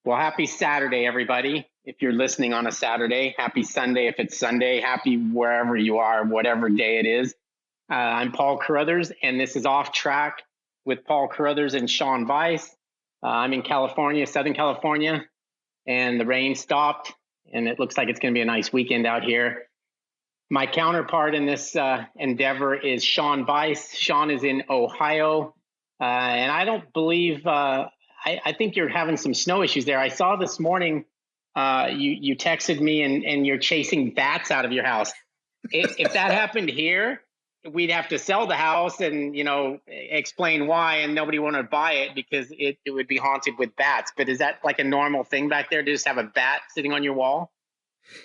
Well, happy Saturday, everybody. If you're listening on a Saturday, happy Sunday if it's Sunday, happy wherever you are, whatever day it is. I'm Paul Carruthers, and this is Off Track with Paul Carruthers and Sean Bice. I'm in California, Southern California, and the rain stopped, and it looks like it's going to be a nice weekend out here. My counterpart in this endeavor is Sean Bice. Sean is in Ohio, and I don't believe... I think you're having some snow issues there. I saw this morning you texted me and you're chasing bats out of your house. If that happened here, we'd have to sell the house and, explain why, and nobody wanted to buy it because it would be haunted with bats. But is that like a normal thing back there to just have a bat sitting on your wall?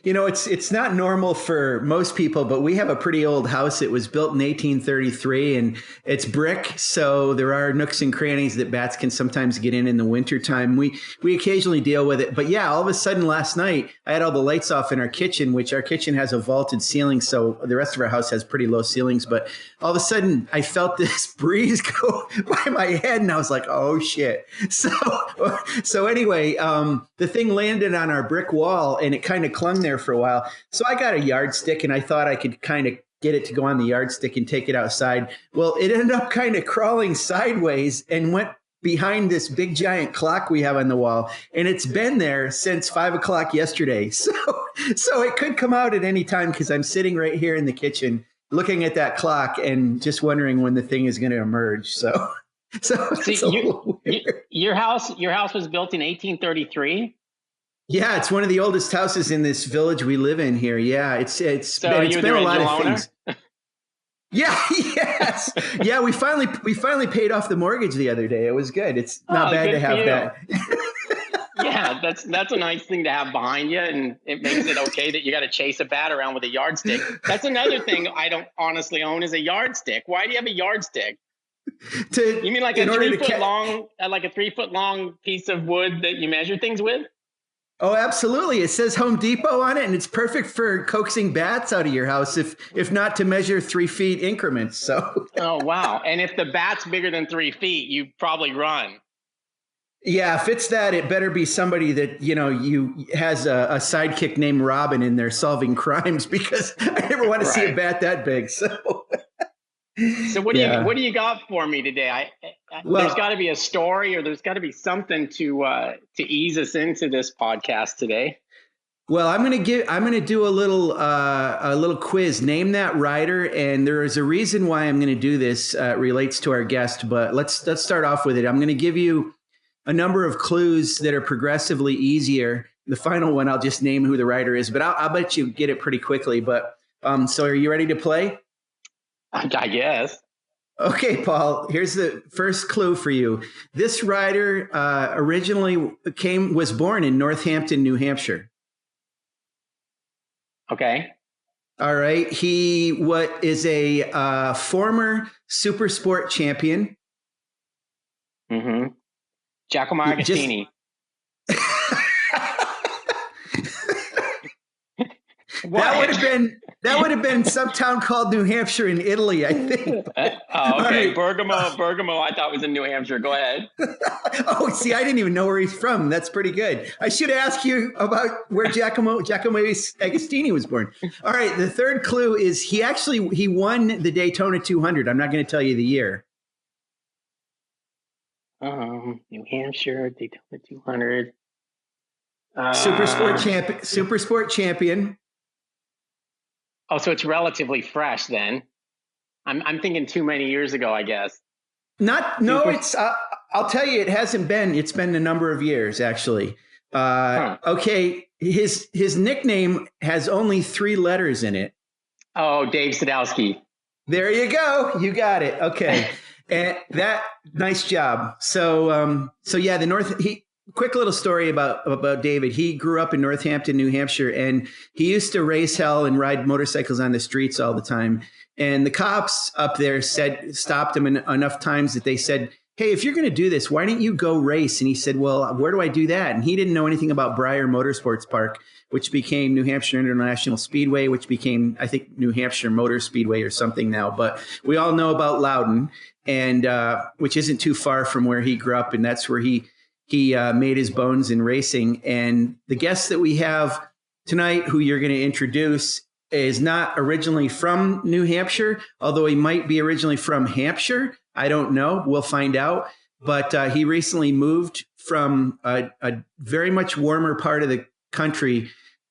It's not normal for most people, but we have a pretty old house. It was built in 1833 and it's brick. So there are nooks and crannies that bats can sometimes get in the wintertime. We occasionally deal with it. But yeah, all of a sudden last night, I had all the lights off in our kitchen, which our kitchen has a vaulted ceiling. So the rest of our house has pretty low ceilings. But all of a sudden I felt this breeze go by my head and I was like, oh shit. So anyway, the thing landed on our brick wall and it kind of clung there for a while. So I got a yardstick and I thought I could kind of get it to go on the yardstick and take it outside. Well, it ended up kind of crawling sideways and went behind this big giant clock we have on the wall. And it's been there since 5 o'clock yesterday. So it could come out at any time because I'm sitting right here in the kitchen looking at that clock and just wondering when the thing is going to emerge. So your house was built in 1833. Yeah, it's one of the oldest houses in this village we live in here. Yeah, it's been a lot of things. Yeah, yes. Yeah, we finally paid off the mortgage the other day. It was good. It's not bad to have that. Yeah, that's a nice thing to have behind you, and it makes it okay that you got to chase a bat around with a yardstick. That's another thing I don't honestly own is a yardstick. Why do you have a yardstick? You mean like a 3 foot long, like a 3 foot long piece of wood that you measure things with? Oh, absolutely. It says Home Depot on it, and it's perfect for coaxing bats out of your house, if not to measure 3 feet increments. So. Oh, wow. And if the bat's bigger than 3 feet, you probably run. Yeah, if it's that, it better be somebody that, has a sidekick named Robin in there solving crimes, because I never want to see a bat that big. So what do you got for me today? There's got to be a story, or there's got to be something to ease us into this podcast today. Well, I'm going to do a little quiz. Name that rider, and there is a reason why I'm going to do this. Relates to our guest, but let's start off with it. I'm going to give you a number of clues that are progressively easier. The final one, I'll just name who the rider is, but I'll bet you get it pretty quickly. But so are you ready to play? I guess. Okay, Paul, here's the first clue for you. This rider originally was born in Northampton, New Hampshire. Okay. All right. He is a former super sport champion. Mm-hmm. Giacomo Agostini. That would have been some town called New Hampshire in Italy, I think. Okay. Right. Bergamo, I thought was in New Hampshire. Go ahead. Oh, see, I didn't even know where he's from. That's pretty good. I should ask you about where Giacomo Agostini was born. All right. The third clue is he won the Daytona 200. I'm not going to tell you the year. New Hampshire, Daytona 200. Super sport champion. Oh, so it's relatively fresh then. I'm thinking too many years ago, I guess. I'll tell you, it hasn't been. It's been a number of years, actually. Okay, his nickname has only 3 letters in it. Oh, Dave Sadowski. There you go. You got it. Okay, and nice job. So yeah, quick little story about David. He grew up in Northampton, New Hampshire, and he used to race hell and ride motorcycles on the streets all the time. And the cops up there stopped him enough times that they said, hey, if you're going to do this, why don't you go race? And he said, well, where do I do that? And he didn't know anything about Briar Motorsports Park, which became New Hampshire International Speedway, which became, I think, New Hampshire Motor Speedway or something now. But we all know about Loudon, and which isn't too far from where he grew up. And that's where he he made his bones in racing. And the guest that we have tonight, who you're going to introduce, is not originally from New Hampshire, although he might be originally from Hampshire. I don't know. We'll find out. But he recently moved from a very much warmer part of the country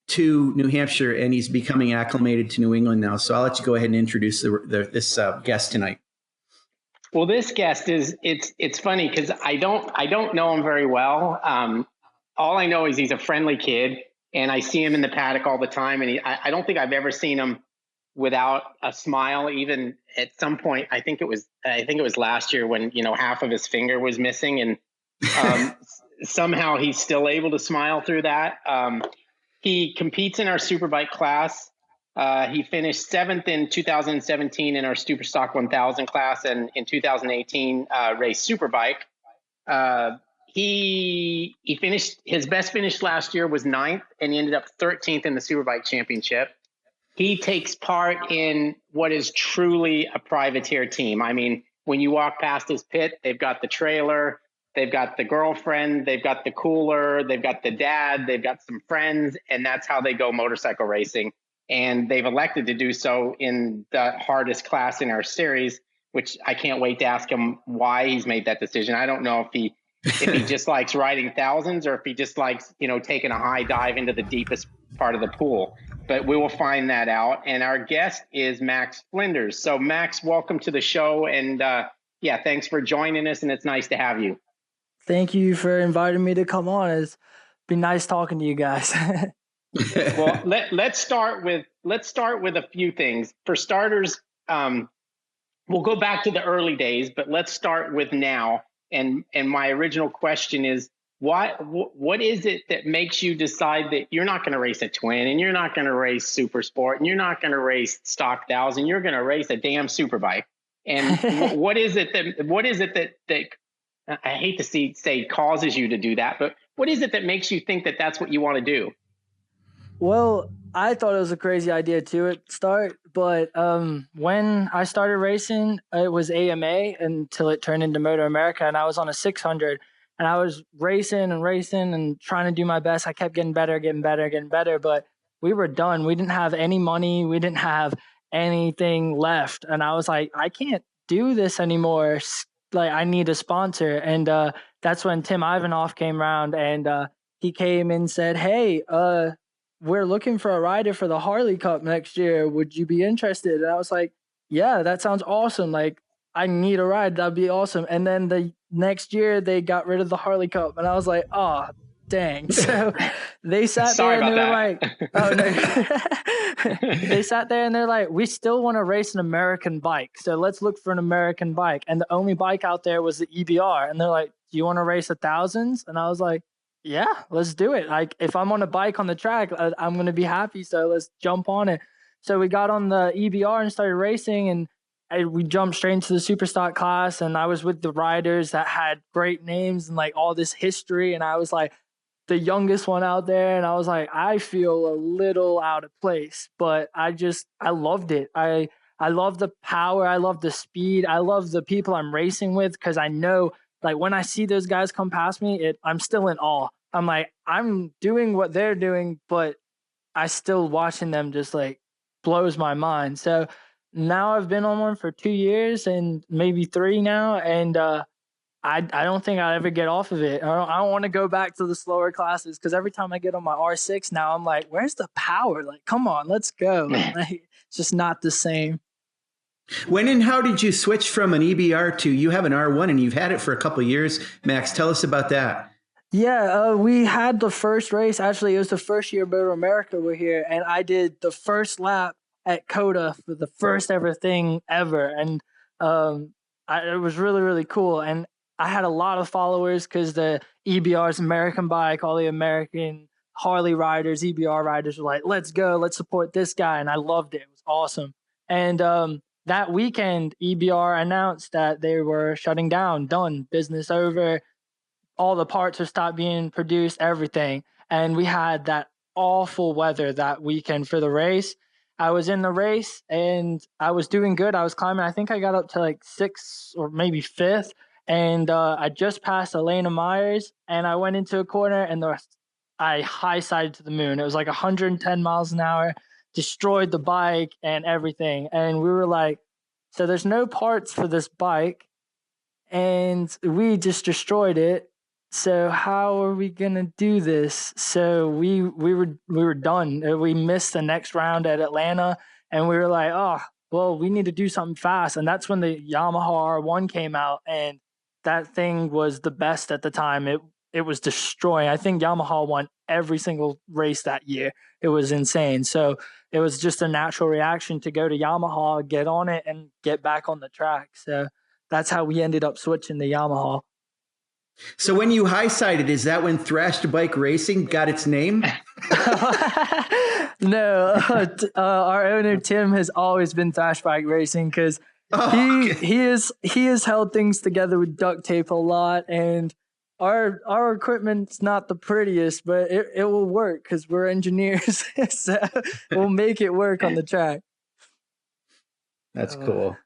to New Hampshire, and he's becoming acclimated to New England now. So I'll let you go ahead and introduce this guest tonight. Well, this guest it's funny because I don't know him very well. All I know is he's a friendly kid, and I see him in the paddock all the time. And I don't think I've ever seen him without a smile. Even at some point, I think it was last year when half of his finger was missing, and somehow he's still able to smile through that. He competes in our Superbike class. He finished 7th in 2017 in our Superstock 1000 class, and in 2018 raced Superbike. He finished, his best finish last year was 9th, and he ended up 13th in the Superbike Championship. He takes part in what is truly a privateer team. I mean, when you walk past his pit, they've got the trailer, they've got the girlfriend, they've got the cooler, they've got the dad, they've got some friends, and that's how they go motorcycle racing. And they've elected to do so in the hardest class in our series, which I can't wait to ask him why he's made that decision. I don't know if he just likes riding thousands, or if he just likes, taking a high dive into the deepest part of the pool. But we will find that out. And our guest is Max Flinders. So Max, welcome to the show. And thanks for joining us. And it's nice to have you. Thank you for inviting me to come on. It's been nice talking to you guys. Well, let's start with a few things. For starters, we'll go back to the early days, but let's start with now. And my original question is, what is it that makes you decide that you're not going to race a twin, and you're not going to race super sport, and you're not going to race stock 1000, you're going to race a damn Superbike? And what is it that I hate to say causes you to do that, but what is it that makes you think that that's what you want to do? Well, I thought it was a crazy idea too at start, but when I started racing, it was AMA until it turned into MotoAmerica, and I was on a 600, and I was racing and trying to do my best. I kept getting better, but we were done. We didn't have any money. We didn't have anything left, and I was like, I can't do this anymore. Like, I need a sponsor, and that's when Tim Ivanoff came around, and he came and said, hey, we're looking for a rider for the Harley Cup next year. Would you be interested? And I was like, yeah, that sounds awesome. Like, I need a ride. That'd be awesome. And then the next year they got rid of the Harley Cup, and I was like, oh, dang. So they sat there and they were like, oh, no. They sat there and they're like, we still want to race an American bike. So let's look for an American bike. And the only bike out there was the EBR. And they're like, do you want to race 1000s? And I was like, yeah, let's do it. Like, if I'm on a bike on the track, I'm going to be happy. So let's jump on it. So we got on the EBR and started racing, and we jumped straight into the Superstock class. And I was with the riders that had great names and like all this history. And I was like the youngest one out there. And I was like, I feel a little out of place, but I loved it. I love the power. I love the speed. I love the people I'm racing with, because I know, like, when I see those guys come past me, I'm still in awe. I'm like, I'm doing what they're doing, but I still watching them just like blows my mind. So now I've been on one for 2 years and maybe 3 now. And I don't think I'll ever get off of it. I don't want to go back to the slower classes, because every time I get on my R6 now, I'm like, where's the power? Like, come on, let's go. Like, it's just not the same. When and how did you switch from an EBR to, you have an R1 and you've had it for a couple of years? Max, tell us about that. Yeah, we had the first race. Actually, it was the first year MotoAmerica were here, and I did the first lap at COTA for the first ever thing ever. And it was really, really cool. And I had a lot of followers, because the EBR's American bike, all the American Harley riders, EBR riders were like, let's go, let's support this guy. And I loved it. It was awesome. And that weekend, EBR announced that they were shutting down, done, business over. All the parts have stopped being produced, everything. And we had that awful weather that weekend for the race. I was in the race and I was doing good. I was climbing. I think I got up to like 6th or maybe 5th. and I just passed Elena Myers, and I went into a corner, and I high-sided to the moon. It was like 110 miles an hour, destroyed the bike and everything. And we were like, so there's no parts for this bike, and we just destroyed it. So how are we gonna do this? So we were done. We missed the next round at Atlanta, and we were like, oh, well, we need to do something fast. And that's when the Yamaha R1 came out, and that thing was the best at the time. It was destroying. I think Yamaha won every single race that year. It was insane. So it was just a natural reaction to go to Yamaha, get on it, and get back on the track. So that's how we ended up switching to Yamaha. So when you high-sided, is that when Thrashed Bike Racing got its name? No, our owner Tim has always been Thrashed Bike Racing because he has held things together with duct tape a lot, and our equipment's not the prettiest, but it will work because we're engineers, so we'll make it work on the track. That's cool.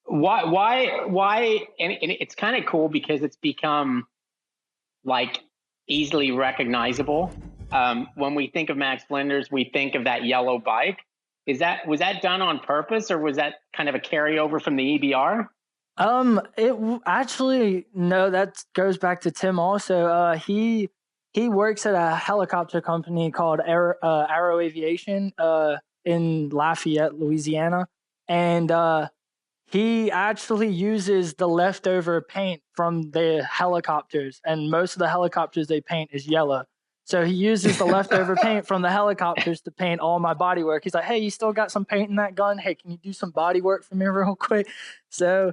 Why and it's kind of cool because it's become like easily recognizable. When we think of Max Flinders, we think of that yellow bike. Was that done on purpose, or was that kind of a carryover from the EBR? Actually, no, that goes back to Tim also. He works at a helicopter company called Arrow Aviation in Lafayette, Louisiana, and he actually uses the leftover paint from the helicopters, and most of the helicopters they paint is yellow. So he uses the leftover paint from the helicopters to paint all my body work. He's like, hey, you still got some paint in that gun? Hey, can you do some body work for me real quick? So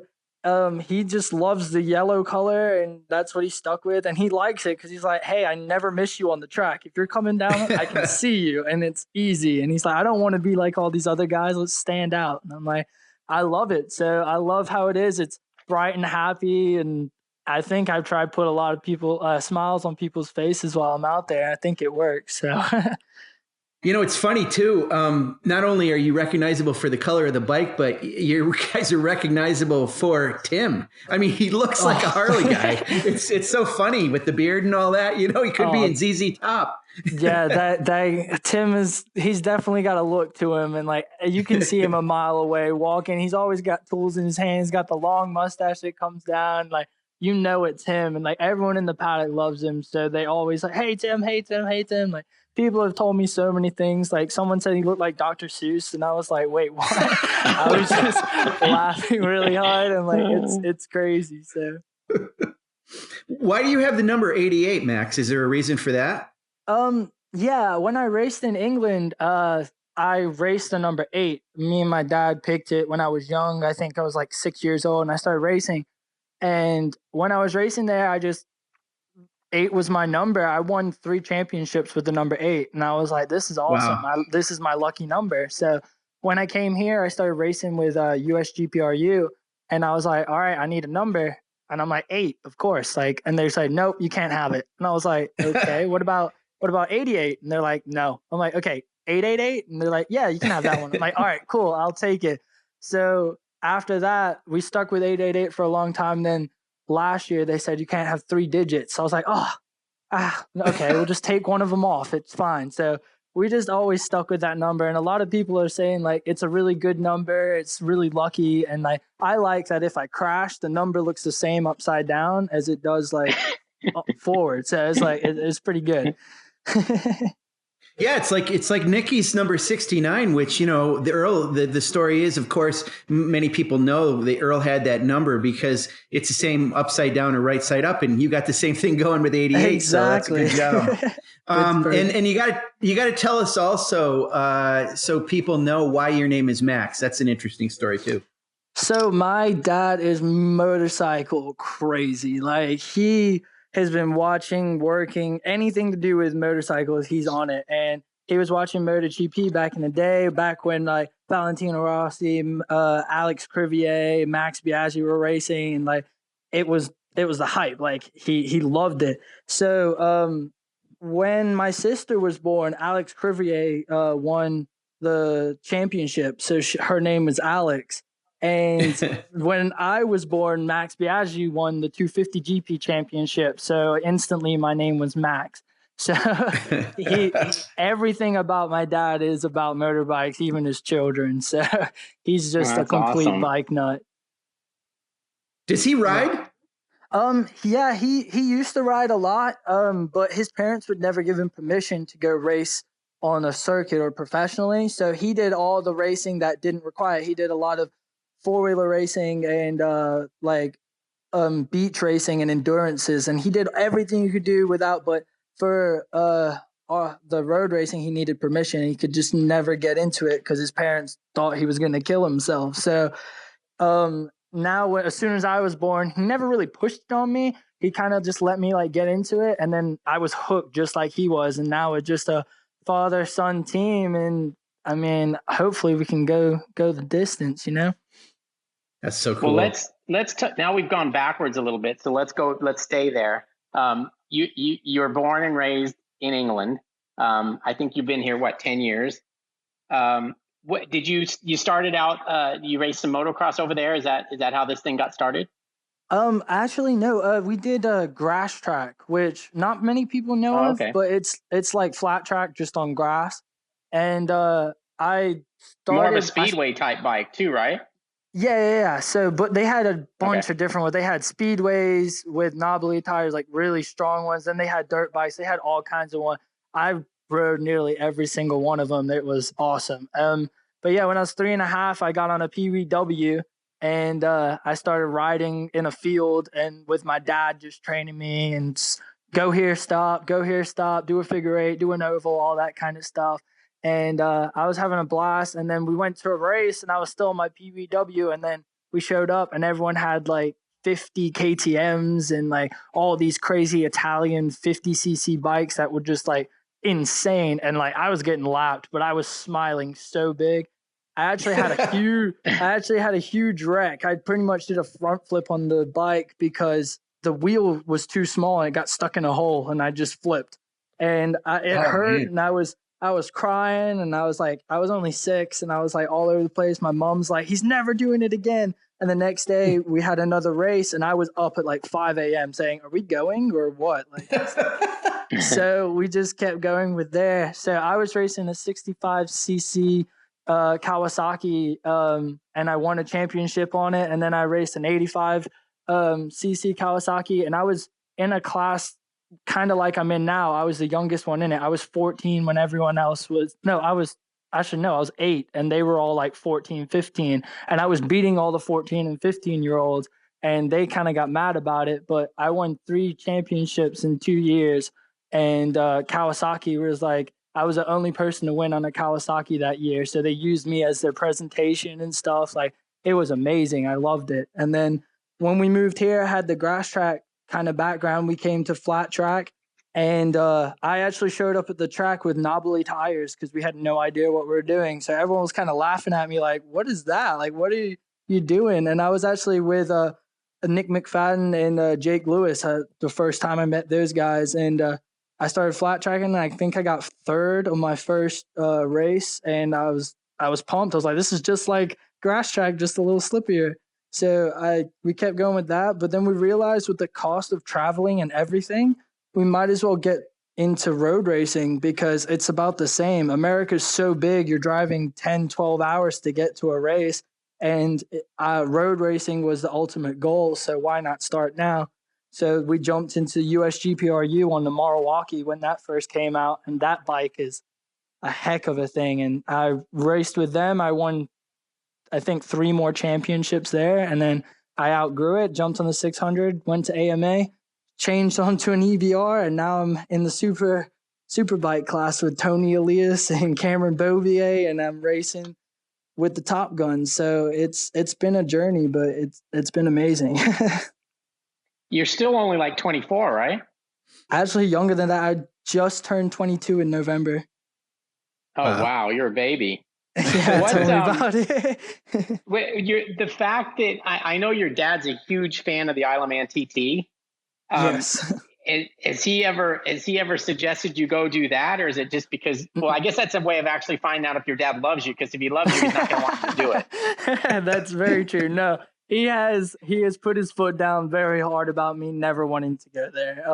he just loves the yellow color, and that's what he stuck with. And he likes it because he's like, hey, I never miss you on the track. If you're coming down, I can see you, and it's easy. And he's like, I don't want to be like all these other guys. Let's stand out. And I'm like, I love it. So I love how it is. It's bright and happy, and I think I've tried to put a lot of people smiles on people's faces while I'm out there. I think it works. So It's funny too. Not only are you recognizable for the color of the bike, but you guys are recognizable for Tim. I mean, he looks like a Harley guy. It's so funny with the beard and all that. He could be in ZZ Top. Yeah, that Tim he's definitely got a look to him, and like you can see him a mile away walking. He's always got tools in his hands, got the long mustache that comes down, like it's him, and like everyone in the paddock loves him, so they always like, hey Tim, hey Tim, hey Tim. Like people have told me so many things. Like someone said he looked like Dr. Seuss, and I was like, wait, what? I was just laughing really hard, and like it's crazy. So why do you have the number 88, Max? Is there a reason for that? Yeah, when I raced in England, I raced the number 8. Me and my dad picked it when I was young. I think I was like 6 years old, and I started racing. And when I was racing there, 8 was my number. I won 3 championships with the number 8, and I was like, this is awesome. Wow. This is my lucky number. So when I came here, I started racing with USGPRU, and I was like, all right, I need a number. And I'm like, 8, of course. Like, and they're like, nope, you can't have it. And I was like, okay, what about 88? And they're like, no. I'm like, okay, 888? And they're like, yeah, you can have that one. I'm like, all right, cool, I'll take it. So after that, we stuck with 888 for a long time. Then last year, they said you can't have 3 digits. So I was like, okay, we'll just take one of them off. It's fine. So we just always stuck with that number. And a lot of people are saying like, it's a really good number. It's really lucky. And I like that if I crash, the number looks the same upside down as it does like forward. So it's like, it's pretty good. Yeah, it's like Nicky's number 69, which, the Earl, the story is, of course, many people know the Earl had that number because it's the same upside down or right side up, and you got the same thing going with 88. Exactly. So that's a good job. And you got to tell us also, so people know why your name is Max. That's an interesting story too. So my dad is motorcycle crazy. Like he has been watching, working, anything to do with motorcycles, he's on it. And he was watching MotoGP back in the day, back when like Valentino Rossi, Alex Crivier, Max Biaggi were racing, and like it was the hype. Like he loved it. So when my sister was born, Alex Crivier won the championship. So her name was Alex. And when I was born, Max Biaggi won the 250 GP championship. So instantly my name was Max. So everything about my dad is about motorbikes, even his children. So he's just a complete awesome. bike nut. Does he ride? Yeah, he used to ride a lot. But his parents would never give him permission to go race on a circuit or professionally. So he did all the racing that didn't require it. He did a lot of four-wheeler racing and beach racing and endurances, and he did everything you could do without. But for the road racing, he needed permission. He could just never get into it because his parents thought he was going to kill himself. So now, as soon as I was born, he never really pushed it on me. He kind of just let me like get into it, and then I was hooked just like he was. And now it's just a father-son team, and I mean, hopefully we can go the distance, you know. That's so cool. Well, now we've gone backwards a little bit, so let's stay there. You were born and raised in England. I think you've been here 10 years. What did you started out? You raced some motocross over there. Is that how this thing got started? Actually, no. We did a grass track, which not many people know of, but it's like flat track just on grass. And I started more of a speedway type bike too, right? Yeah. So, but they had a bunch of different ones. They had speedways with knobbly tires, like really strong ones. Then they had dirt bikes. They had all kinds of ones. I rode nearly every single one of them. It was awesome. But yeah, when I was 3.5, I got on a PVW and I started riding in a field and with my dad just training me and go here, stop, do a figure eight, do an oval, all that kind of stuff. And I was having a blast. And then we went to a race and I was still on my PVW. And then we showed up and everyone had like 50 KTMs and like all these crazy Italian 50cc bikes that were just like insane. And like I was getting lapped, but I was smiling so big. I actually had a huge wreck. I pretty much did a front flip on the bike because the wheel was too small and it got stuck in a hole and I just flipped. And it hurt. Man. And I was crying and I was only 6 and I was like all over the place. My mom's like, he's never doing it again. And the next day we had another race and I was up at like 5 a.m. saying, are we going or what? Like, so we just kept going with there. So I was racing a 65cc Kawasaki and I won a championship on it. And then I raced an 85 cc Kawasaki and I was in a class kind of like I'm in now. I was the youngest one in it. I was 14 when everyone else was, I was 8 and they were all like 14, 15. And I was beating all the 14 and 15 year olds and they kind of got mad about it. But I won 3 championships in 2 years. And Kawasaki was like, I was the only person to win on a Kawasaki that year. So they used me as their presentation and stuff. Like it was amazing. I loved it. And then when we moved here, I had the grass track kind of background. We came to flat track and I actually showed up at the track with knobbly tires because we had no idea what we were doing. So everyone was kind of laughing at me like, what is that? Like, what are you doing? And I was actually with Nick McFadden and Jake Lewis the first time I met those guys. And I started flat tracking and I think I got 3rd on my first race. And I was pumped. I was like, this is just like grass track, just a little slippier. So we kept going with that, but then we realized with the cost of traveling and everything, we might as well get into road racing because it's about the same. America's so big, you're driving 10, 12 hours to get to a race, and road racing was the ultimate goal, so why not start now? So we jumped into USGPRU on the Milwaukee when that first came out, and that bike is a heck of a thing, and I raced with them. I won I think 3 more championships there. And then I outgrew it, jumped on the 600, went to AMA, changed onto an EBR. And now I'm in the Superbike class with Tony Elias and Cameron Bovier. And I'm racing with the Top Guns. So it's been a journey, but it's been amazing. You're still only like 24, right? Actually younger than that. I just turned 22 in November. Oh, wow. You're a baby. Yeah, tell me about it. The fact that I know your dad's a huge fan of the Isle of Man TT. Yes. Has he ever suggested you go do that, or is it just because? Well, I guess that's a way of actually finding out if your dad loves you. Because if he loves you, he's not going to want you to do it. That's very true. No, he has put his foot down very hard about me never wanting to go there.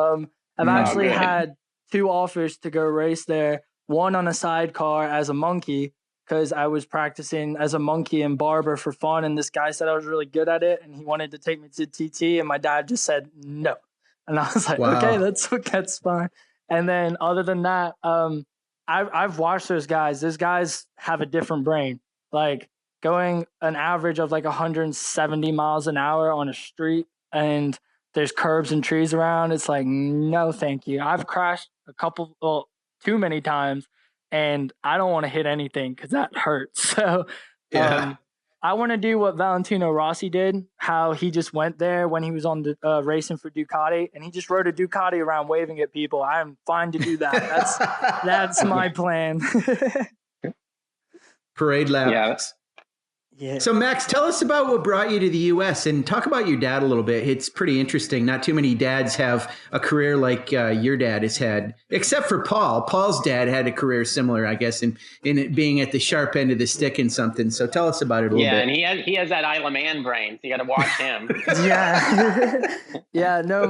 I've actually had 2 offers to go race there. One on a sidecar as a monkey, because I was practicing as a monkey and barber for fun, and this guy said I was really good at it, and he wanted to take me to TT, and my dad just said no. And I was like, okay, that's fine. And then other than that, I've watched those guys. Those guys have a different brain. Like going an average of like 170 miles an hour on a street, and there's curbs and trees around. It's like, no, thank you. I've crashed too many times, and I don't want to hit anything because that hurts. So I want to do what Valentino Rossi did, how he just went there when he was on the racing for Ducati, and he just rode a Ducati around waving at people. I'm fine to do that. That's my plan. Parade laps. Yeah. So Max, tell us about what brought you to the U.S. and talk about your dad a little bit. It's pretty interesting. Not too many dads have a career like your dad has had, except for Paul. Paul's dad had a career similar, I guess, in it being at the sharp end of the stick in something. So tell us about it a little bit. Yeah, and he has that Isle of Man brain, so you got to watch him. Yeah. Yeah, no,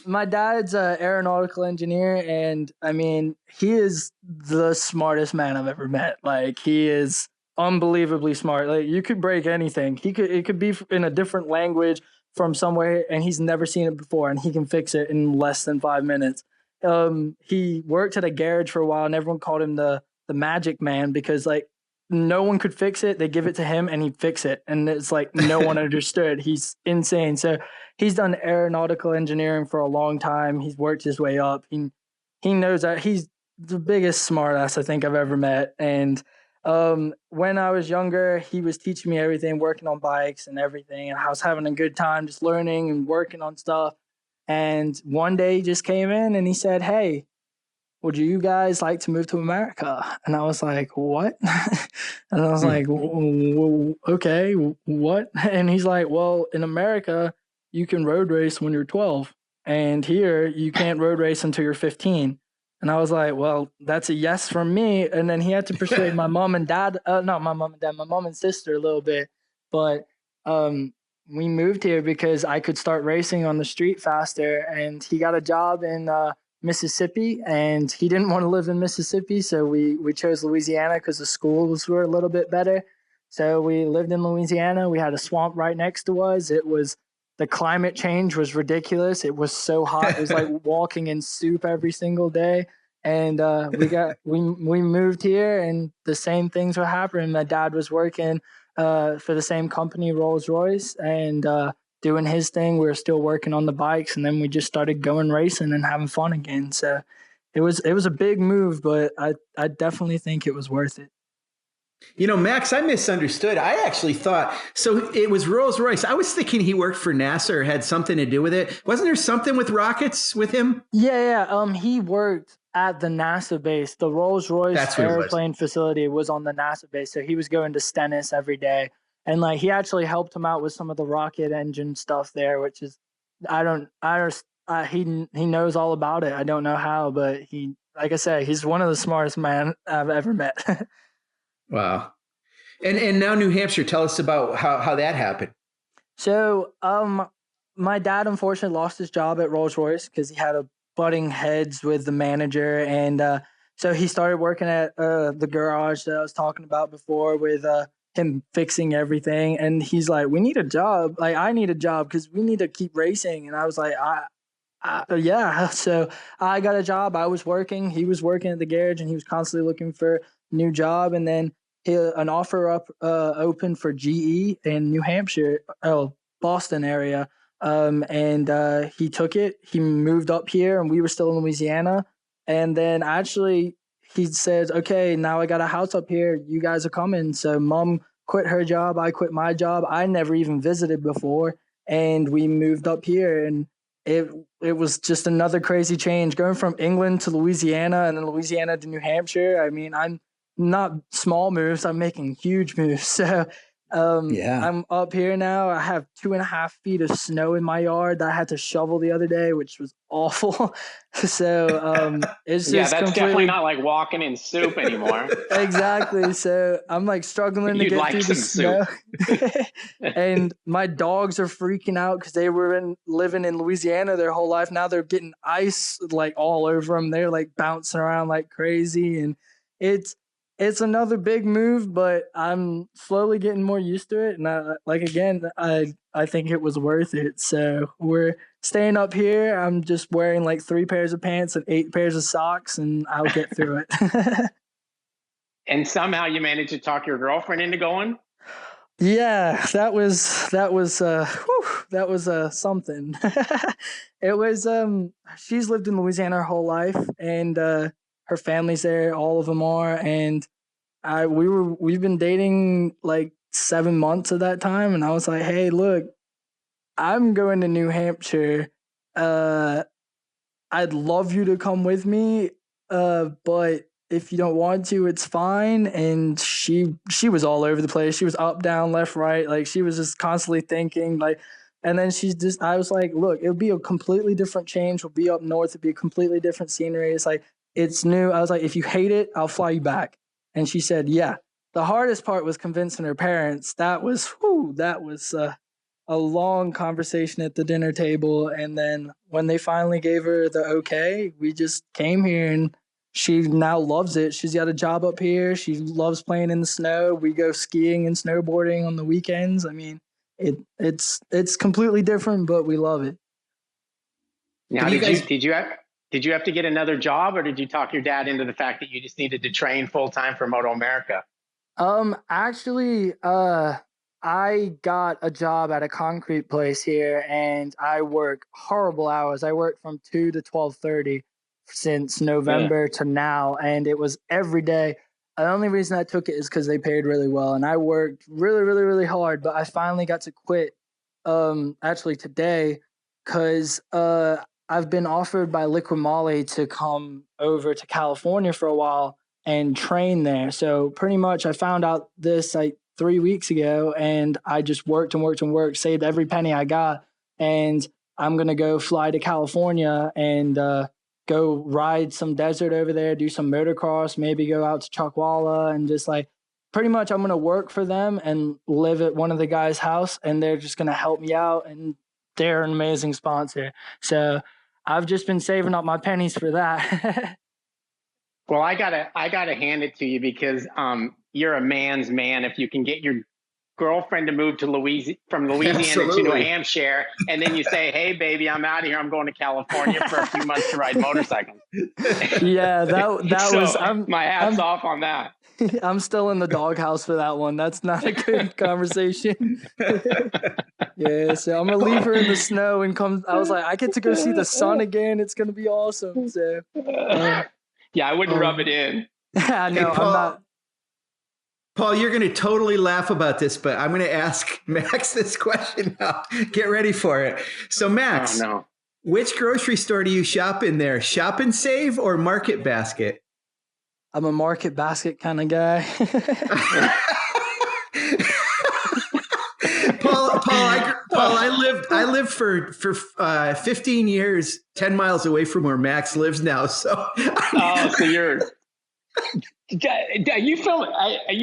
my dad's an aeronautical engineer, and I mean, he is the smartest man I've ever met. Like, he is unbelievably smart. Like, you could break anything. It could be in a different language from somewhere, and he's never seen it before, and he can fix it in less than 5 minutes. He worked at a garage for a while, and everyone called him the magic man because like no one could fix it. They give it to him, and he'd fix it, and it's like no one understood. He's insane. So he's done aeronautical engineering for a long time. He's worked his way up. He knows that he's the biggest smartass I think I've ever met, and when I was younger, he was teaching me everything, working on bikes and everything. And I was having a good time just learning and working on stuff. And one day he just came in and he said, hey, would you guys like to move to America? And I was like, what? And I was like, okay, what? And he's like, well, in America, you can road race when you're 12. And here you can't road race until you're 15. And I was like, well, that's a yes from me. And then he had to persuade my mom and dad, not my mom and dad, my mom and sister a little bit. But we moved here because I could start racing on the street faster. And he got a job in Mississippi, and he didn't want to live in Mississippi. So we chose Louisiana because the schools were a little bit better. So we lived in Louisiana. We had a swamp right next to us. The climate change was ridiculous. It was so hot. It was like walking in soup every single day. And we moved here, and the same things were happening. My dad was working for the same company, Rolls-Royce, and doing his thing. We were still working on the bikes, and then we just started going racing and having fun again. So it was a big move, but I definitely think it was worth it. You know, Max, I misunderstood. I actually thought, so it was Rolls-Royce. I was thinking he worked for NASA or had something to do with it. Wasn't there something with rockets with him? Yeah. He worked at the NASA base. The Rolls-Royce airplane facility was on the NASA base. So he was going to Stennis every day. And like, he actually helped him out with some of the rocket engine stuff there, which is, he knows all about it. I don't know how, but like I said, he's one of the smartest men I've ever met. Wow. And now New Hampshire, tell us about how that happened. So my dad unfortunately lost his job at Rolls-Royce because he had a butting heads with the manager. And so he started working at the garage that I was talking about before with him fixing everything. And he's like, we need a job. Like, I need a job because we need to keep racing. And I was like, yeah. So I got a job. I was working. He was working at the garage, and he was constantly looking for a new job. And then an offer opened for GE in New Hampshire, Boston area. And he took it. He moved up here, and we were still in Louisiana. And then actually he says, okay, now I got a house up here. You guys are coming. So Mom quit her job. I quit my job. I never even visited before. And we moved up here, and it was just another crazy change going from England to Louisiana and then Louisiana to New Hampshire. I mean, I'm not small moves. I'm making huge moves. So Yeah. I'm up here now. I have 2.5 feet of snow in my yard that I had to shovel the other day, which was awful. So it's Yeah, just that's definitely completely not like walking in soup anymore. exactly. So I'm like struggling to You'd get like through the some soup. snow. And my dogs are freaking out because they were living in Louisiana their whole life. Now they're getting ice like all over them. They're like bouncing around like crazy, and it's it's another big move, but I'm slowly getting more used to it. And I think it was worth it. So we're staying up here. I'm just wearing like 3 pairs of pants and 8 pairs of socks, and I'll get through it. And somehow you managed to talk your girlfriend into going? Yeah, that was something. It was she's lived in Louisiana her whole life, and her family's there, all of them are, and we've been dating like 7 months at that time, and I was like, "Hey, look, I'm going to New Hampshire. Uh I'd love you to come with me, but if you don't want to, it's fine." And she was all over the place. She was up, down, left, right. Like she was just constantly thinking like, and then I was like, look, it'll be a completely different change. We'll be up north. It'll be a completely different scenery. It's like, it's new. I was like, if you hate it, I'll fly you back. And she said, yeah. The hardest part was convincing her parents. That was a long conversation at the dinner table. And then when they finally gave her the okay, we just came here, and she now loves it. She's got a job up here. She loves playing in the snow. We go skiing and snowboarding on the weekends. I mean, it's completely different, but we love it. Now, did you have to get another job, or did you talk your dad into the fact that you just needed to train full time for MotoAmerica? Actually, I got a job at a concrete place here, and I work horrible hours. I work from 2 to 12:30 since Yeah. November to now, and it was every day. The only reason I took it is because they paid really well, and I worked really, really, really hard. But I finally got to quit, actually today, because I've been offered by Liquid Molly to come over to California for a while and train there. So pretty much I found out this like 3 weeks ago, and I just worked and worked and worked, saved every penny I got. And I'm going to go fly to California and go ride some desert over there, do some motocross, maybe go out to Chuckwalla, and just like pretty much I'm going to work for them and live at one of the guys' house, and they're just going to help me out. And they're an amazing sponsor. So I've just been saving up my pennies for that. Well, I gotta hand it to you because you're a man's man if you can get your girlfriend to move to from Louisiana to New Absolutely. Hampshire, and then you say, "Hey, baby, I'm out of here. I'm going to California for a few months to ride motorcycles." Yeah, that So was my hat's I'm off on that. I'm still in the doghouse for that one. That's not a good conversation. Yeah, so I'm gonna leave her in the snow and come. I was like, I get to go see the sun again. It's gonna be awesome. So, Yeah, I wouldn't rub it in. I know Paul, I'm not. Paul, you're going to totally laugh about this, but I'm going to ask Max this question now. Get ready for it. So, Max, Oh no. which grocery store do you shop in there? Shop and Save or Market Basket? I'm a Market Basket kind of guy. I lived for 15 years, 10 miles away from where Max lives now. So, Oh, so you're. Are you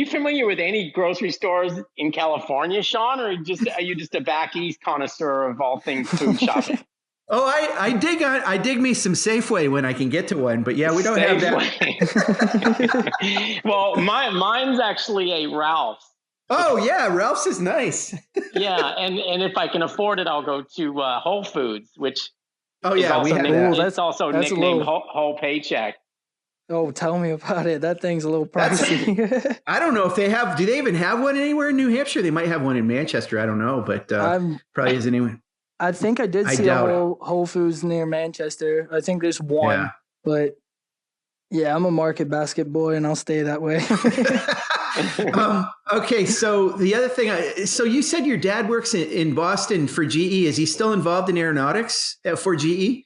familiar with any grocery stores in California, Sean, or are you just a back east connoisseur of all things food shopping? oh, I dig me some Safeway when I can get to one, but yeah, we don't have that. Well, mine's actually a Ralph's. Oh yeah, Ralph's is nice. Yeah, and if I can afford it, I'll go to Whole Foods, which Oh is yeah, we also have that. it's also that's a nicknamed little. whole Paycheck. Oh, tell me about it. That thing's a little pricey. I don't know if they have. Do they even have one anywhere in New Hampshire? They might have one in Manchester. I don't know, but probably isn't anyone. I think I did I see a doubt it. Whole Foods near Manchester. I think there's one, Yeah. but yeah, I'm a Market Basket boy, and I'll stay that way. Okay, so the other thing, so you said your dad works in Boston for GE. Is he still involved in aeronautics for GE?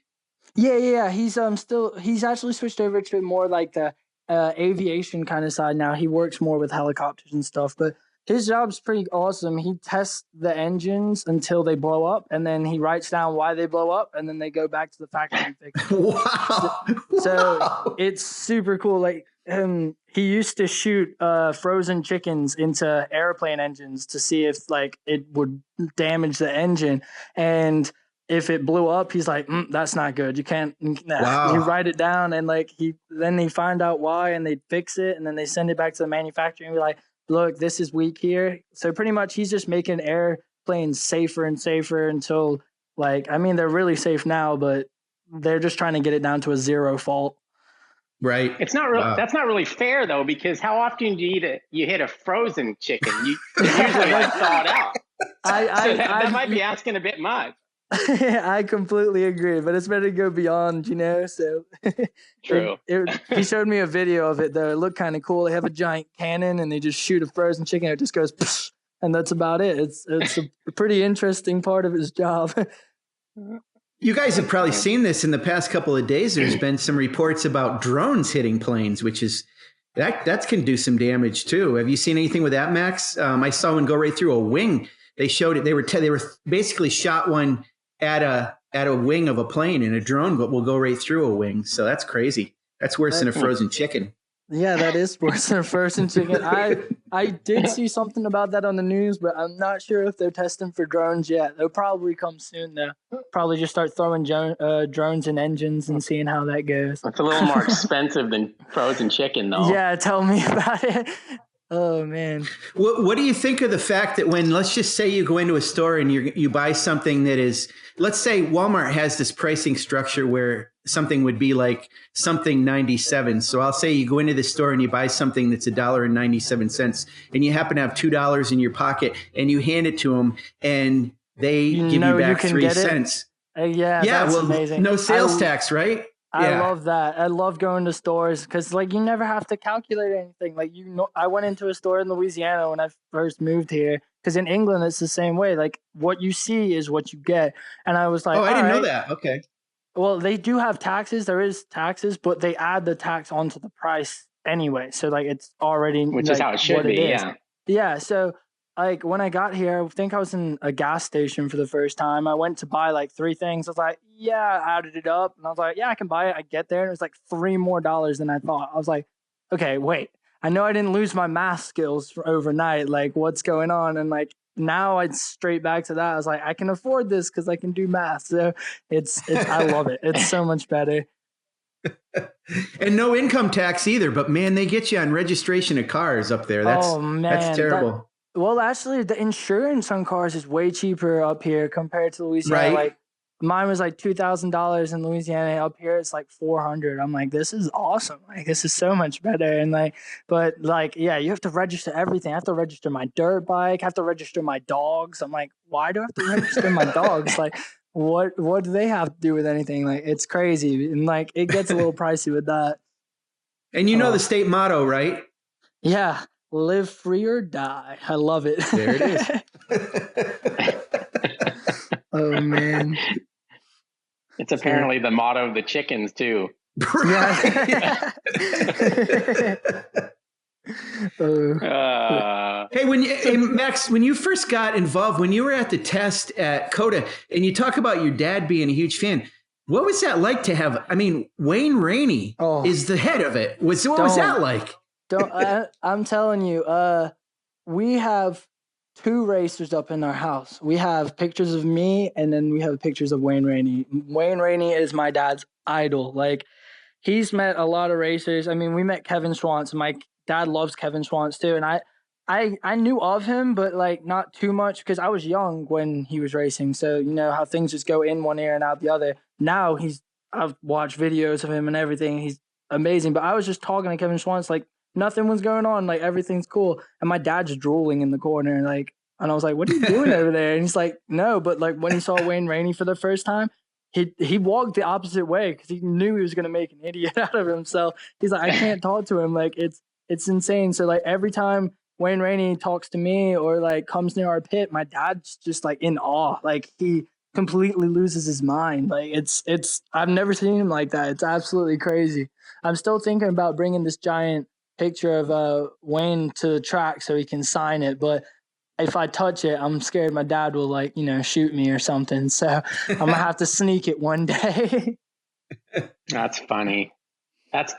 Yeah. He's actually switched over to more like the aviation kind of side now. He works more with helicopters and stuff. But His job's pretty awesome. He tests the engines until they blow up, and then he writes down why they blow up, and then they go back to the factory and fix it. Wow. So it's super cool. Like he used to shoot frozen chickens into airplane engines to see if like it would damage the engine, and if it blew up, he's like, that's not good. You can't. Wow. You write it down, and like then they find out why, and they fix it, and then they send it back to the manufacturer and be like, look, this is weak here. So pretty much he's just making airplanes safer and safer until like, I mean, they're really safe now, but they're just trying to get it down to a 0 fault. Right. It's not real. Wow. That's not really fair though, because how often do you hit a frozen chicken? You usually like thaw it out. That might be asking a bit much. I completely agree, but it's better to go beyond, you know. So true. He showed me a video of it though. It looked kind of cool. They have a giant cannon and they just shoot a frozen chicken. It just goes, psh, and that's about it. It's a pretty interesting part of his job. You guys have probably seen this in the past couple of days. There's been some reports about drones hitting planes, which is that can do some damage too. Have you seen anything with that, Max? I saw one go right through a wing. They showed it. They were basically shot one at a wing of a plane in a drone, but will go right through a wing. So that's crazy. That's worse than a frozen chicken. Yeah, that is worse than a frozen chicken. I did see something about that on the news, but I'm not sure if they're testing for drones yet. They'll probably come soon, though. Probably just start throwing drones in engines and seeing how that goes. It's a little more expensive than frozen chicken, though. Yeah, tell me about it. Oh, man. What do you think of the fact that when, let's just say you go into a store and you buy something that is, let's say Walmart has this pricing structure where something would be like something 97. So I'll say you go into the store and you buy something that's $1.97 and you happen to have $2 in your pocket and you hand it to them and they give you back 3 cents. Yeah, that's amazing. No sales tax, right? I love that. I love going to stores because, like, you never have to calculate anything. Like, I went into a store in Louisiana when I first moved here because in England it's the same way. Like, what you see is what you get. And I was like, oh, I didn't know that. Okay. Well, they do have taxes. There is taxes, but they add the tax onto the price anyway. So, like, it's already which is how it should be. Yeah. Yeah. So, like, when I got here, I think I was in a gas station for the first time. I went to buy like 3 things. I was like, yeah, I added it up. And I was like, yeah, I can buy it. I get there and it was like $3 more than I thought. I was like, okay, wait. I know I didn't lose my math skills for overnight. Like, what's going on? And like, now it's straight back to that. I was like, I can afford this because I can do math. So it's I love it. It's so much better. And no income tax either. But man, they get you on registration of cars up there. That's terrible. Well, actually, the insurance on cars is way cheaper up here compared to Louisiana. Right. Like, mine was like $2,000 in Louisiana. Up here, it's like $400. I'm like, this is awesome. Like, this is so much better. And like, but like, yeah, you have to register everything. I have to register my dirt bike. I have to register my dogs. I'm like, why do I have to register my dogs? Like, what do they have to do with anything? Like, it's crazy. And like, it gets a little pricey with that. And you know the state motto, right? Yeah. Live free or die. I love it. There it is. Oh, man. It's apparently the motto of the chickens, too. Yeah. Hey, Max, when you first got involved, when you were at the test at COTA, and you talk about your dad being a huge fan, what was that like to have? I mean, Wayne Rainey is the head of it. What was that like? I'm telling you, we have 2 racers up in our house. We have pictures of me, and then we have pictures of Wayne Rainey. Wayne Rainey is my dad's idol. Like, he's met a lot of racers. I mean, we met Kevin Schwantz. My dad loves Kevin Schwantz too, and I knew of him, but like not too much because I was young when he was racing. So you know how things just go in one ear and out the other. Now I've watched videos of him and everything. He's amazing. But I was just talking to Kevin Schwantz like, nothing was going on. Like, everything's cool. And my dad's drooling in the corner. Like, and I was like, what are you doing over there? And he's like, no. But like, when he saw Wayne Rainey for the first time, he walked the opposite way because he knew he was going to make an idiot out of himself. He's like, I can't talk to him. Like, it's insane. So like, every time Wayne Rainey talks to me or like comes near our pit, my dad's just like in awe. Like, he completely loses his mind. Like, it's I've never seen him like that. It's absolutely crazy. I'm still thinking about bringing this giant picture of Wayne to the track so he can sign it. But if I touch it, I'm scared my dad will like, shoot me or something. So I'm gonna have to sneak it one day. That's funny. That's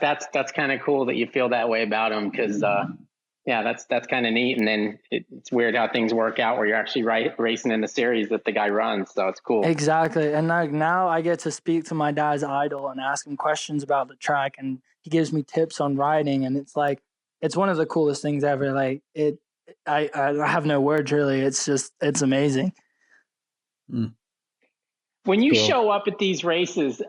kind of cool that you feel that way about him, because that's kind of neat. And then it's weird how things work out where you're actually racing in the series that the guy runs. So it's cool. Exactly. And like now I get to speak to my dad's idol and ask him questions about the track, and he gives me tips on riding. And it's like, it's one of the coolest things ever. Like I have no words really. It's amazing. When you show up at these races,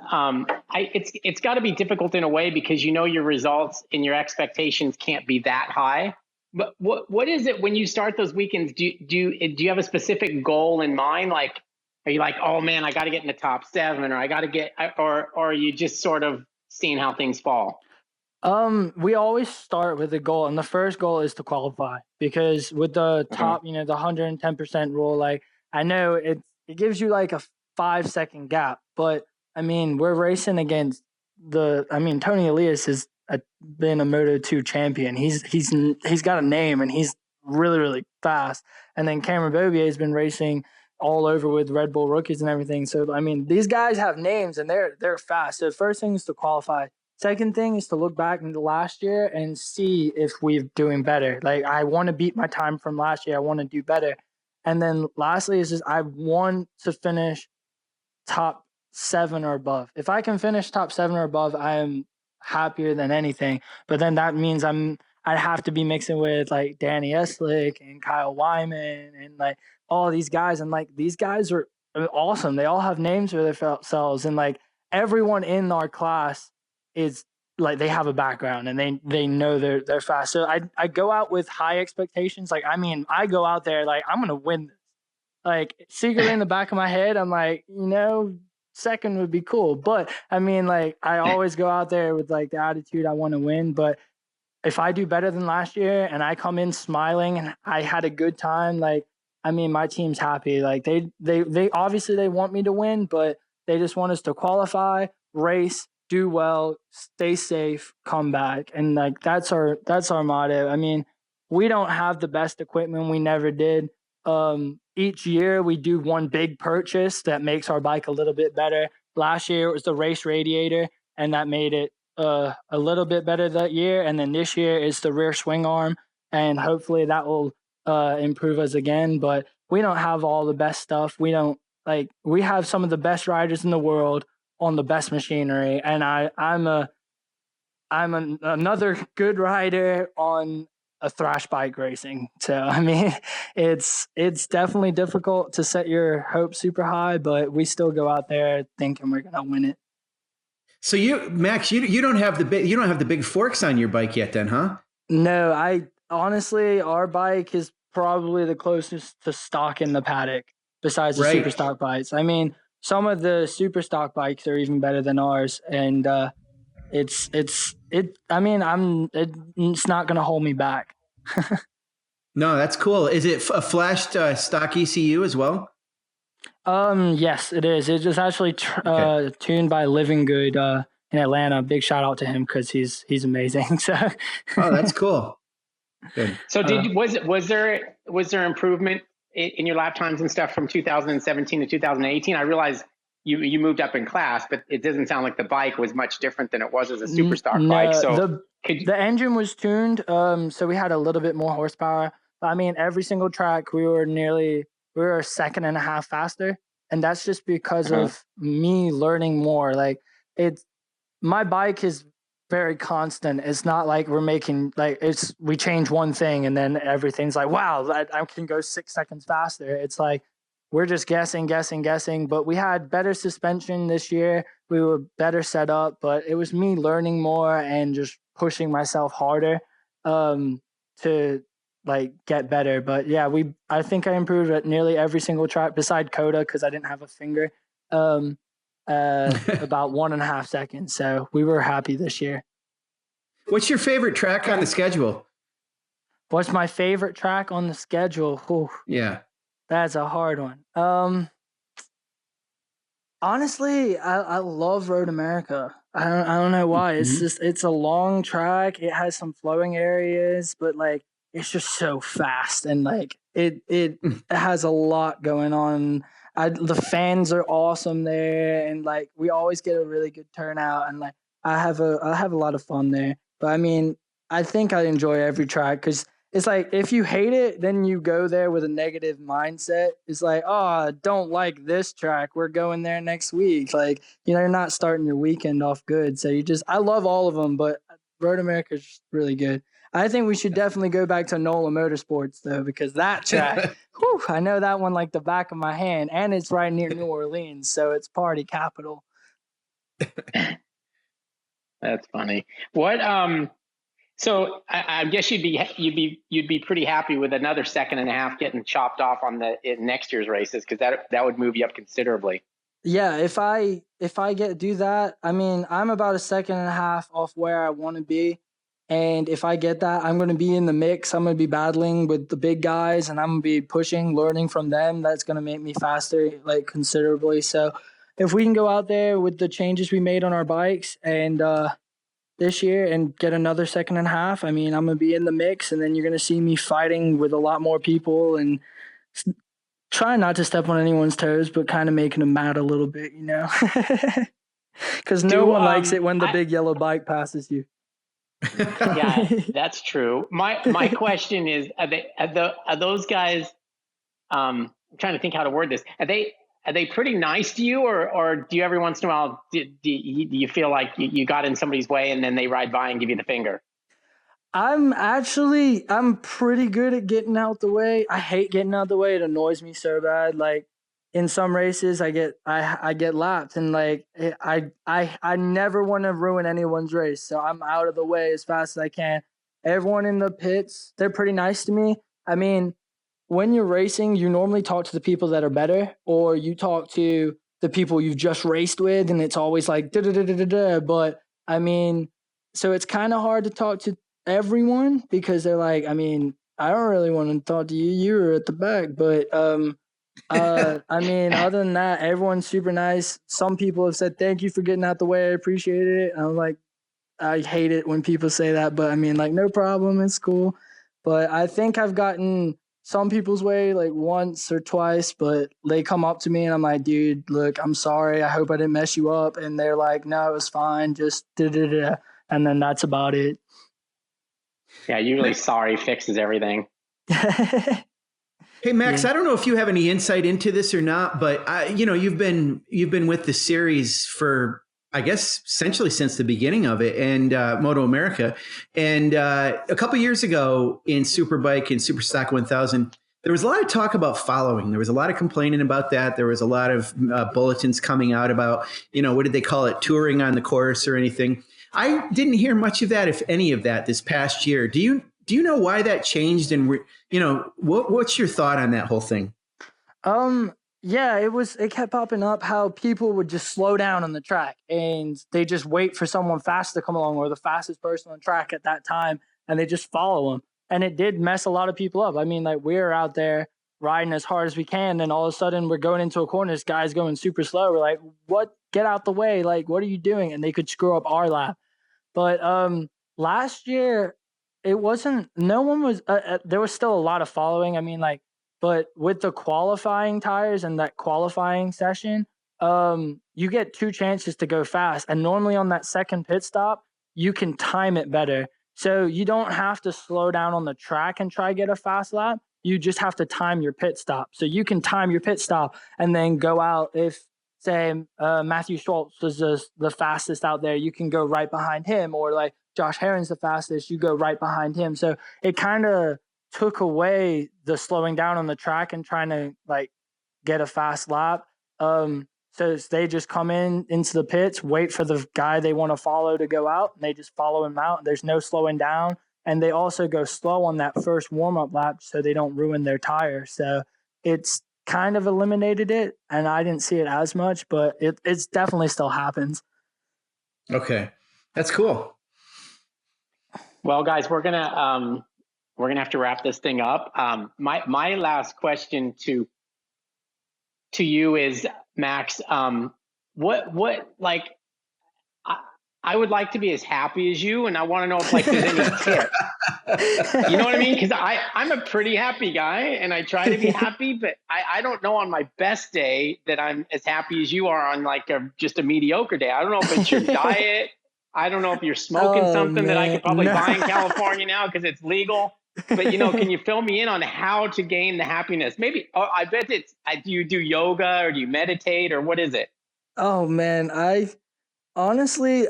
it's got to be difficult in a way, because your results and your expectations can't be that high. But what is it when you start those weekends? Do you have a specific goal in mind? Like, are you like, oh man, I got to get in the top 7, or I got to get, or are you just sort of seeing how things fall? We always start with a goal, and the first goal is to qualify, because with the top, the 110% rule, like I know it gives you like a 5-second gap, but I mean, we're racing against Tony Elias has been a Moto2 champion. He's got a name, and he's really, really fast. And then Cameron Bobier has been racing all over with Red Bull rookies and everything. So, I mean, these guys have names and they're fast. So the first thing is to qualify. Second thing is to look back into last year and see if we're doing better. Like, I want to beat my time from last year. I want to do better. And then lastly is just I want to finish top 7 or above. If I can finish top 7 or above, I am happier than anything. But then that means I'd have to be mixing with like Danny Eslick and Kyle Wyman and like all these guys. And like these guys are awesome. They all have names for themselves. And like everyone in our class is like, they have a background and they know they're fast. So I go out with high expectations. Like, I go out there like, I'm going to win this. Like, secretly in the back of my head, I'm like, second would be cool. But like, I always go out there with like the attitude I want to win. But if I do better than last year and I come in smiling and I had a good time, like, my team's happy. Like they obviously they want me to win, but they just want us to qualify, race, do well, stay safe, come back. And like, that's our motto. We don't have the best equipment. We never did. Each year we do one big purchase that makes our bike a little bit better. Last year it was the race radiator, and that made it a little bit better that year. And then this year is the rear swing arm, and hopefully that will improve us again. But we don't have all the best stuff. We have some of the best riders in the world on the best machinery, and I'm another good rider on a Thrashed bike racing. So, it's definitely difficult to set your hopes super high, but we still go out there thinking we're going to win it. So Max, you don't have the big forks on your bike yet then, huh? No, honestly, our bike is probably the closest to stock in the paddock besides the super stock bikes. Some of the super stock bikes are even better than ours. And, it's not going to hold me back. No, that's cool. Is it a flashed stock ECU as well? Yes, it is. It's just actually tuned by Living Good in Atlanta. Big shout out to him because he's amazing. So, oh, that's cool. Good. So, was there improvement in your lap times and stuff from 2017 to 2018? I realize you moved up in class, but it doesn't sound like the bike was much different than it was as a super stock bike. So the engine was tuned, so we had a little bit more horsepower. Every single track we were a second and a half faster, and that's just because of me learning more. Like, my bike is very constant. It's not like we're making we change one thing and then everything's like, wow, I can go 6 seconds faster. It's like we're just guessing. But we had better suspension this year. We were better set up, but it was me learning more and just pushing myself harder to get better. But yeah, I think I improved at nearly every single track beside Coda because I didn't have a finger. About 1.5 seconds. So we were happy this year. What's your favorite track on the schedule? What's my favorite track on the schedule? Ooh, yeah. That's a hard one. Honestly, I love Road America. I don't know why. It's Mhm. just it's a long track. It has some flowing areas, but like it's just so fast and like it has a lot going on. The fans are awesome there, and like we always get a really good turnout, and like I have a lot of fun there. But I mean, I think I enjoy every track because it's like if you hate it, then you go there with a negative mindset. It's like, oh, I don't like this track. We're going there next week. Like, you're not starting your weekend off good. So I love all of them, but Road America is really good. I think we should definitely go back to NOLA Motorsports though, because that track, whew, I know that one like the back of my hand, and it's right near New Orleans, so it's party capital. That's funny. What so I guess you'd be pretty happy with another second and a half getting chopped off on the in next year's races, because that would move you up considerably. Yeah, if I get do that, I mean, I'm about a second and a half off where I want to be. And if I get that, I'm going to be in the mix. I'm going to be battling with the big guys and I'm going to be pushing, learning from them. That's going to make me faster, like considerably. So if we can go out there with the changes we made on our bikes and this year and get another second and a half, I mean, I'm going to be in the mix and then you're going to see me fighting with a lot more people and try not to step on anyone's toes, but kind of making them mad a little bit, because no Do one likes it when the I big yellow bike passes you. Yeah, that's true. My question is, are those guys? I'm trying to think how to word this. Are they pretty nice to you, or do you every once in a while do you feel like you got in somebody's way and then they ride by and give you the finger? I'm pretty good at getting out the way. I hate getting out the way. It annoys me so bad. Like in some races I get lapped and like I never want to ruin anyone's race. So I'm out of the way as fast as I can. Everyone in the pits, they're pretty nice to me. I mean, when you're racing, you normally talk to the people that are better or you talk to the people you've just raced with and it's always like da da da da da da. But I mean, so it's kind of hard to talk to everyone because they're like, I mean, I don't really want to talk to you. You were at the back, but I mean, other than that, everyone's super nice. Some people have said thank you for getting out the way. I appreciate it. I'm like, I hate it when people say that, but I mean, like, no problem. It's cool. But I think I've gotten some people's way like once or twice, but they come up to me and I'm like, dude, look, I'm sorry. I hope I didn't mess you up. And they're like, no, it was fine. Just da da da. And then that's about it. Yeah, usually sorry fixes everything. Hey Max, Yeah. I don't know if you have any insight into this or not, but you've been with the series for I guess essentially since the beginning of it, and MotoAmerica, and a couple years ago in Superbike and Superstock 1000, there was a lot of talk about following. There was a lot of complaining about that. There was a lot of bulletins coming out about what did they call it, touring on the course or anything. I didn't hear much of that, if any of that, this past year. Do you know why that changed? And what's your thought on that whole thing? Yeah, it kept popping up how people would just slow down on the track and they just wait for someone fast to come along or the fastest person on track at that time and they just follow them. And it did mess a lot of people up. I mean, like we're out there riding as hard as we can and all of a sudden we're going into a corner, this guy's going super slow. We're like, what? Get out the way. Like, what are you doing? And they could screw up our lap. But last year, it wasn't. No one was. There was still a lot of following. I mean, like, but with the qualifying tires and that qualifying session, you get two chances to go fast, and normally on that second pit stop, you can time it better. So you don't have to slow down on the track and try to get a fast lap. You just have to time your pit stop. So you can time your pit stop and then go out if say Matthew Schultz was the fastest out there, you can go right behind him, or like Josh Herring's the fastest, you go right behind him. So it kind of took away the slowing down on the track and trying to like get a fast lap. So they just come into the pits, wait for the guy they want to follow to go out, and they just follow him out. There's no slowing down, and they also go slow on that first warm up lap so they don't ruin their tire. So it's kind of eliminated it, and I didn't see it as much, but it's definitely still happens. Okay, that's cool. Well, guys, we're gonna have to wrap this thing up. My last question to you is, Max. like, I would like to be as happy as you, and I want to know if like there's any tips. You know what I mean? Because I'm a pretty happy guy, and I try to be happy, but I don't know on my best day that I'm as happy as you are on like just a mediocre day. I don't know if it's your diet. I don't know if you're smoking something that I could probably buy in California now because it's legal. But can you fill me in on how to gain the happiness? Maybe I bet do you do yoga or do you meditate or what is it? Oh man, honestly,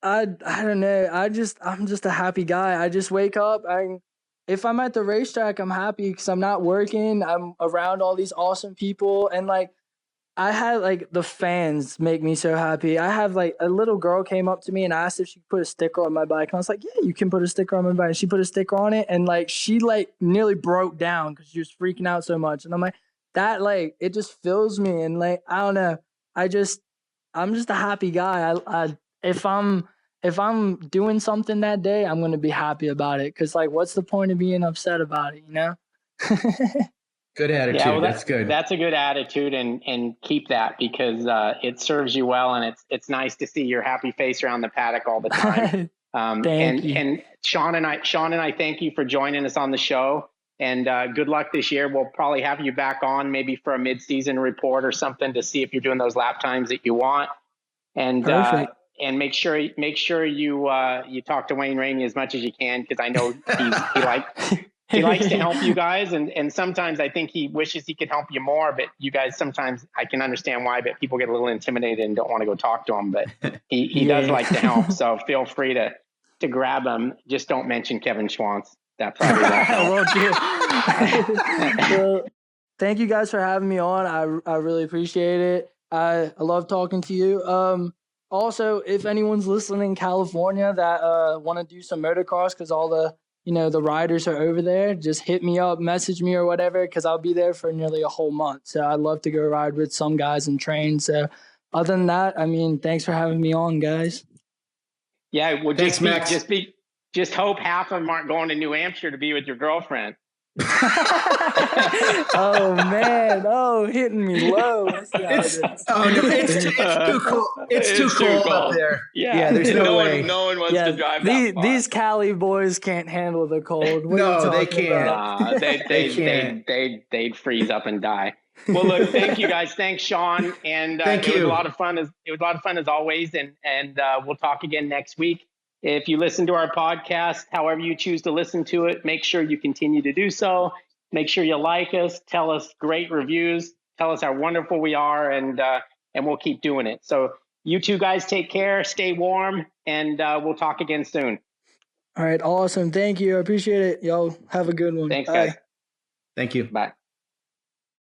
I don't know. I'm just a happy guy. I just wake up. If I'm at the racetrack, I'm happy because I'm not working. I'm around all these awesome people, and like I had like the fans make me so happy. I have like a little girl came up to me and asked if she could put a sticker on my bike, and I was like, "Yeah, you can put a sticker on my bike." And she put a sticker on it, and like she like nearly broke down because she was freaking out so much. And I'm like, that like it just fills me, and like I don't know. I'm just a happy guy. If I'm doing something that day, I'm gonna be happy about it. Cause like, what's the point of being upset about it? Good attitude. Yeah, well, that's good. That's a good attitude, and keep that because it serves you well, and it's nice to see your happy face around the paddock all the time. Thank you. And Sean and I thank you for joining us on the show, and good luck this year. We'll probably have you back on maybe for a mid-season report or something to see if you're doing those lap times that you want. And Perfect. And make sure you talk to Wayne Rainey as much as you can because I know he likes to help you guys, and sometimes I think he wishes he could help you more. But you guys, sometimes I can understand why, but people get a little intimidated and don't want to go talk to him. But he does like to help, so feel free to grab him. Just don't mention Kevin Schwantz. That probably won't help. Well, thank you guys for having me on. I really appreciate it. I love talking to you. Also, if anyone's listening in California that want to do some motocross because all the the riders are over there, just hit me up, message me or whatever, because I'll be there for nearly a whole month. So I'd love to go ride with some guys and train. So other than that, I mean, thanks for having me on, guys. Yeah, well, thanks, Max. Just hope half of them aren't going to New Hampshire to be with your girlfriend. Oh man! Oh, hitting me low. It's too cool. It's too cold up there. Yeah, there's no way. No one wants to drive that far. These Cali boys can't handle the cold. No, they can't. Nah, they'd freeze up and die. Well, look, thank you guys. Thanks, Sean, and thank you. It was a lot of fun. It was a lot of fun as always, and we'll talk again next week. If you listen to our podcast, however you choose to listen to it, make sure you continue to do so. Make sure you like us, tell us great reviews, tell us how wonderful we are, and we'll keep doing it. So you two guys take care, stay warm, and we'll talk again soon. All right, awesome. Thank you. I appreciate it. Y'all have a good one. Thanks, Bye. guys. Thank you. Bye.